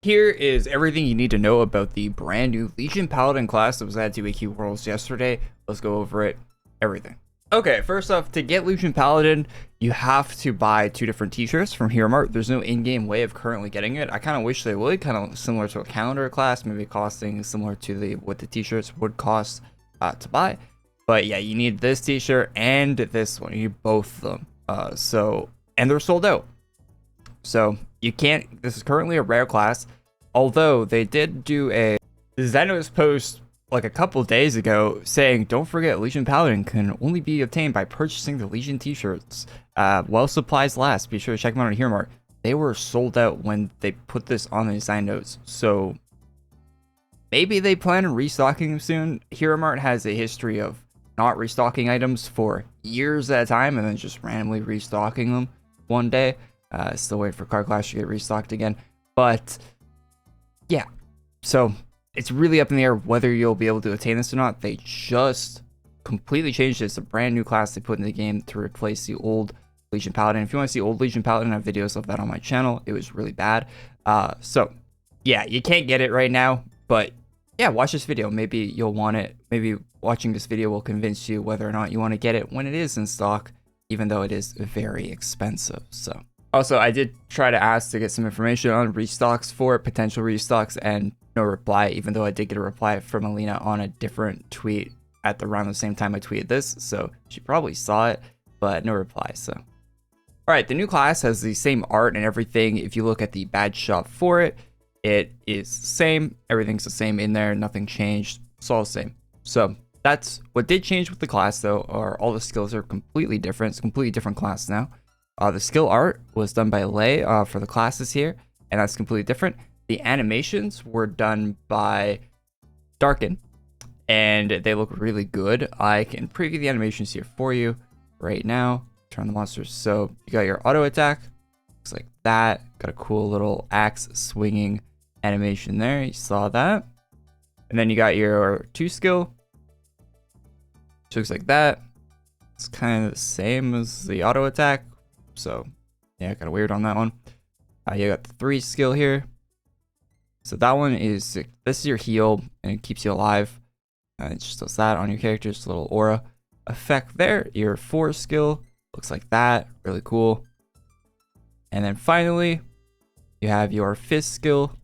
Here is everything you need to know about the brand new Legion Paladin class that was added to AQ Worlds yesterday. Let's go over it, everything. Okay, first off, to get Legion Paladin, you have to buy 2 different t-shirts from Hero Mart. There's no in-game way of currently getting it. I kind of wish they would, kind of similar to a calendar class, maybe costing similar to what the t-shirts would cost to buy. But yeah, you need this t-shirt and this one. You need both of them. And they're sold out. So you can't, this is currently a rare class, although they did do a Xenos post like a couple days ago saying, don't forget Legion Paladin can only be obtained by purchasing the Legion t-shirts. While supplies last, be sure to check them out on Hero Mart. They were sold out when they put this on the design notes, so maybe they plan on restocking them soon. Hero Mart has a history of not restocking items for years at a time and then just randomly restocking them one day. Still waiting for Card Clash to get restocked again. But yeah, so it's really up in the air whether you'll be able to attain this or not. They just completely changed it. It's a brand new class they put in the game to replace the old Legion Paladin. If you want to see old Legion Paladin, I have videos of that on my channel. It was really bad. So yeah, you can't get it right now, but yeah, watch this video. Maybe you'll want it. Maybe watching this video will convince you whether or not you want to get it when it is in stock, even though it is very expensive. So also, I did try to ask to get some information on restocks for it, potential restocks, and no reply, even though I did get a reply from Alina on a different tweet at around the same time I tweeted this, so she probably saw it, but no reply, so. Alright, the new class has the same art and everything. If you look at the badge shop for it, it is the same. Everything's the same in there, nothing changed. It's all the same. So, that's what did change with the class, though, are all the skills are completely different. It's a completely different class now. The skill art was done by Lay for the classes here, and that's completely different. The animations were done by Darken, and they look really good. I can preview the animations here for you right now. Turn the monsters. So you got your auto attack, looks like that. Got a cool little axe swinging animation there. You saw that. And then you got your 2 skill, which looks like that. It's kind of the same as the auto attack. So yeah, kind of weird on that one. You got the 3 skill here. So that one is, this is your heal and it keeps you alive. It just does that on your character, just a little aura effect there. Your 4 skill looks like that, really cool. And then finally, you have your 5th skill,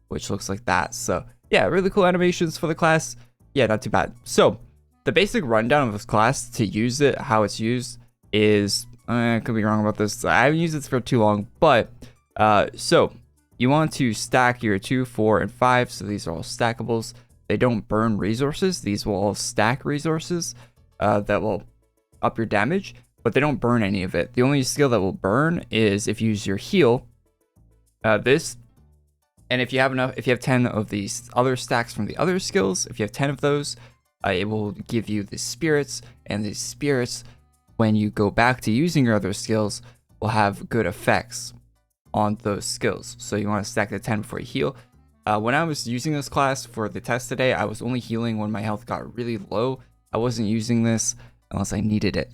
which looks like that. So yeah, really cool animations for the class. Yeah, not too bad. So the basic rundown of this class to use it, how it's used is, I could be wrong about this. I haven't used this for too long, but so you want to stack your 2, 4, and 5. So these are all stackables. They don't burn resources. These will all stack resources that will up your damage, but they don't burn any of it. The only skill that will burn is if you use your heal. This, and if you have enough, if you have 10 of these other stacks from the other skills, if you have 10 of those, it will give you the spirits, and the spirits, when you go back to using your other skills, will have good effects on those skills. So you want to stack the 10 before you heal. When I was using this class for the test today, I was only healing when my health got really low. I wasn't using this unless I needed it.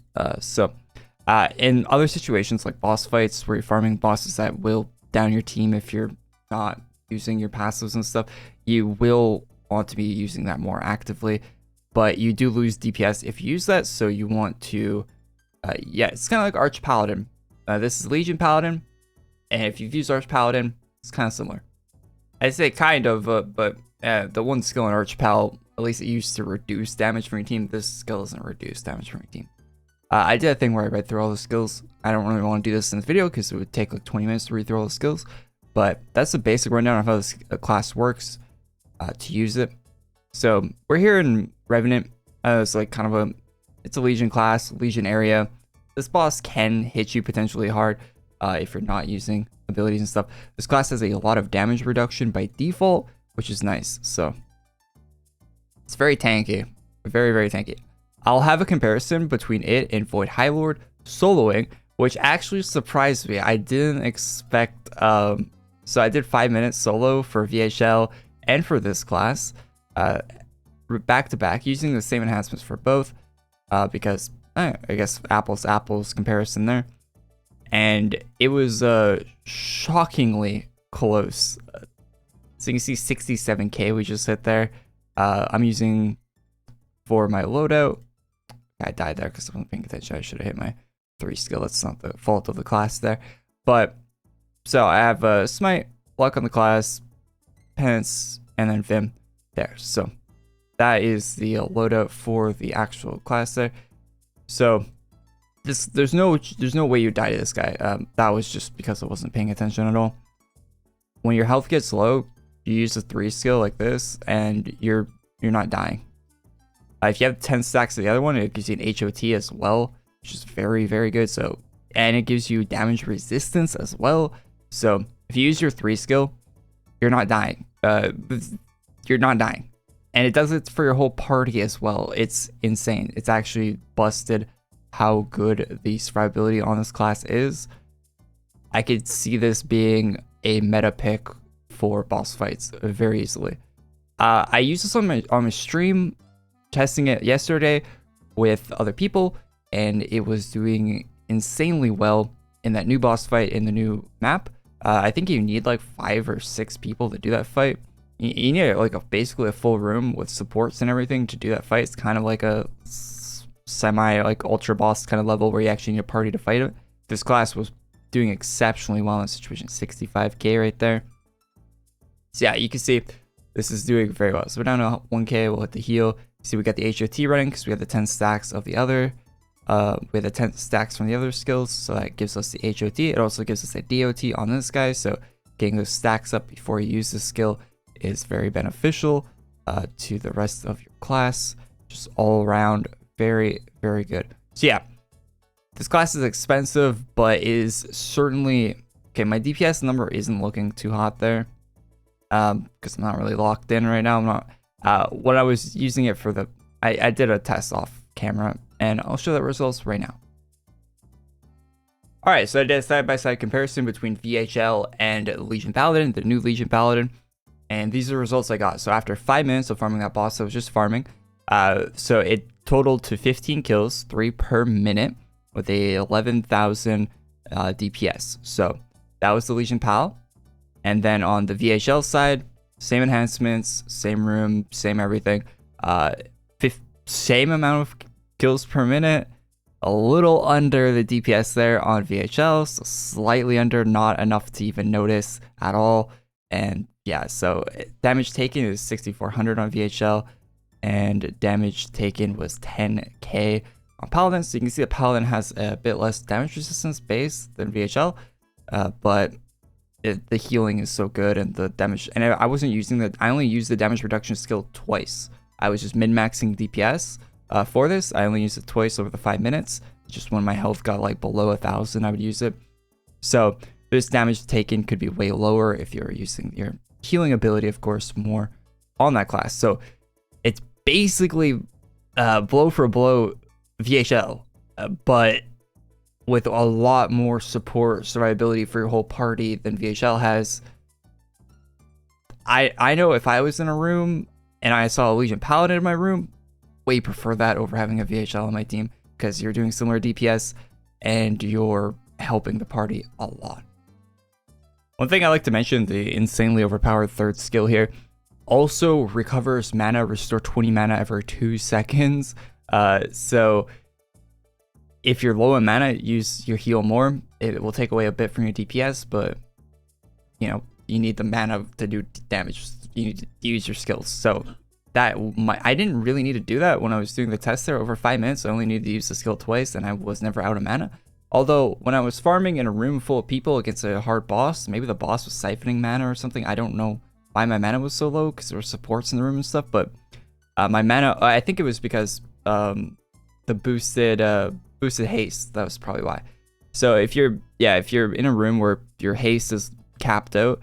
In other situations like boss fights where you're farming bosses that will down your team if you're not using your passives and stuff, you will want to be using that more actively. But you do lose DPS if you use that, so you want to yeah, it's kind of like Arch Paladin. This is Legion Paladin, and if you've used Arch Paladin, it's kind of similar. I say kind of, but the one skill in Arch Pal, at least it used to reduce damage from your team. This skill doesn't reduce damage from your team. I did a thing where I read through all the skills. I don't really want to do this in this video because it would take like 20 minutes to read through all the skills, but that's the basic rundown of how this class works to use it. So we're here in Revenant. It's like kind of it's a Legion class, Legion area. This boss can hit you potentially hard if you're not using abilities and stuff. This class has a lot of damage reduction by default, which is nice. So it's very tanky, very, very tanky. I'll have a comparison between it and Void High Lord soloing, which actually surprised me. I didn't expect, so I did 5 minutes solo for VHL and for this class, back to back, using the same enhancements for both. Because I guess apples to apples comparison there, and it was shockingly close. So you can see 67k we just hit there. I'm using for my loadout. I died there because I wasn't paying attention. I should have hit my 3 skill. That's not the fault of the class there. But so I have Smite, Luck on the class, Penance, and then Vim there. So that is the loadout for the actual class there. So there's no way you die to this guy. That was just because I wasn't paying attention at all. When your health gets low, you use the 3 skill like this, and you're not dying. If you have 10 stacks of the other one, it gives you an HOT as well, which is very, very good. So, and it gives you damage resistance as well. So if you use your 3 skill, you're not dying. You're not dying. And it does it for your whole party as well. It's insane. It's actually busted how good the survivability on this class is. I could see this being a meta pick for boss fights very easily. I used this on my stream, testing it yesterday with other people, and it was doing insanely well in that new boss fight in the new map. I think you need like 5 or 6 people to do that fight. You need like basically a full room with supports and everything to do that fight. It's kind of like a semi like ultra boss kind of level where you actually need a party to fight it. This class was doing exceptionally well in situation. 65k right there. So yeah, you can see this is doing very well. So we're down to 1k. We'll hit the heal. See, we got the HOT running because we have the 10 stacks of the other. We have the 10 stacks from the other skills, so that gives us the HOT. It also gives us a DOT on this guy, so getting those stacks up before you use the skill is very beneficial to the rest of your class. Just all around very, very good. So yeah, this class is expensive, but is certainly okay. My DPS number isn't looking too hot there because I'm not really locked in right now. I'm not. What I was using it for I did a test off camera, and I'll show the results right now. All right, so I did a side-by-side comparison between VHL and Legion Paladin, the new Legion Paladin, and these are the results I got. So after 5 minutes of farming that boss, I was just farming. So it totaled to 15 kills, 3 per minute, with a 11,000 DPS. So that was the Legion Pal. And then on the VHL side, same enhancements, same room, same everything. Same amount of kills per minute, a little under the DPS there on VHL, so slightly under, not enough to even notice at all. And yeah, so damage taken is 6,400 on VHL, and damage taken was 10k on Paladin. So you can see that Paladin has a bit less damage resistance base than VHL, but the healing is so good, and the damage, and I wasn't using I only used the damage reduction skill twice. I was just min-maxing DPS for this. I only used it twice over the 5 minutes. Just when my health got like below 1,000, I would use it. So this damage taken could be way lower if you're using your healing ability, of course, more on that class. So it's basically blow for blow VHL, but with a lot more support survivability for your whole party than VHL has. I know if I was in a room and I saw a Legion Paladin in my room, way prefer that over having a VHL on my team, because you're doing similar DPS and you're helping the party a lot. One thing I like to mention, the insanely overpowered 3rd skill here also recovers mana, restore 20 mana every 2 seconds. So if you're low in mana, use your heal more. It will take away a bit from your DPS, but you know, you need the mana to do damage. You need to use your skills. So I didn't really need to do that when I was doing the test there. Over 5 minutes, I only needed to use the skill twice, and I was never out of mana. Although when I was farming in a room full of people against a hard boss, maybe the boss was siphoning mana or something. I don't know why my mana was so low, because there were supports in the room and stuff. But my mana, I think it was because the boosted haste. That was probably why. So if you're in a room where your haste is capped out,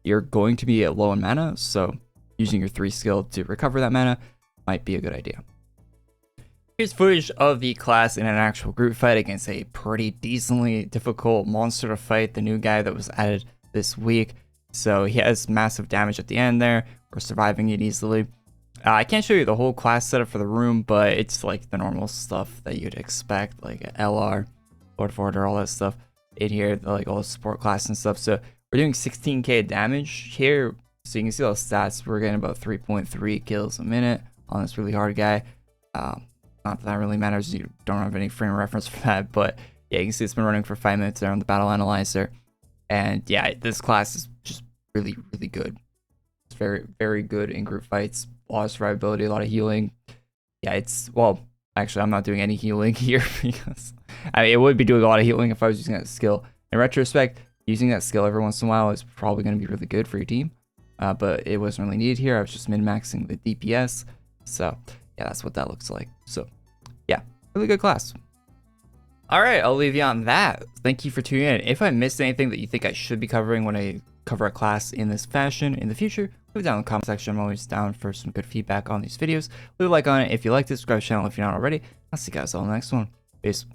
you're going to be low in mana. So using your 3 skill to recover that mana might be a good idea. Here's footage of the class in an actual group fight against a pretty decently difficult monster to fight, the new guy that was added this week. So he has massive damage at the end there. We're surviving it easily. I can't show you the whole class setup for the room, but it's like the normal stuff that you'd expect, like LR, Lord of Order, all that stuff in here, like all the support class and stuff. So we're doing 16k damage here So you can see those stats. We're getting about 3.3 kills a minute on this really hard guy. Not that really matters. You don't have any frame reference for that, but yeah, you can see it's been running for 5 minutes there on the battle analyzer. And yeah, this class is just really, really good. It's very, very good in group fights. A lot of survivability, a lot of healing. Yeah, it's, well, actually, I'm not doing any healing here because I mean, it would be doing a lot of healing if I was using that skill. In retrospect, using that skill every once in a while is probably going to be really good for your team. But it wasn't really needed here. I was just min-maxing the DPS. So yeah, that's what that looks like. So yeah, really good class. All right, I'll leave you on that. Thank you for tuning in. If I missed anything that you think I should be covering when I cover a class in this fashion in the future, leave it down in the comment section. I'm always down for some good feedback on these videos. Leave a like on it if you liked it. Subscribe to the channel if you're not already. I'll see you guys all in the next one. Peace.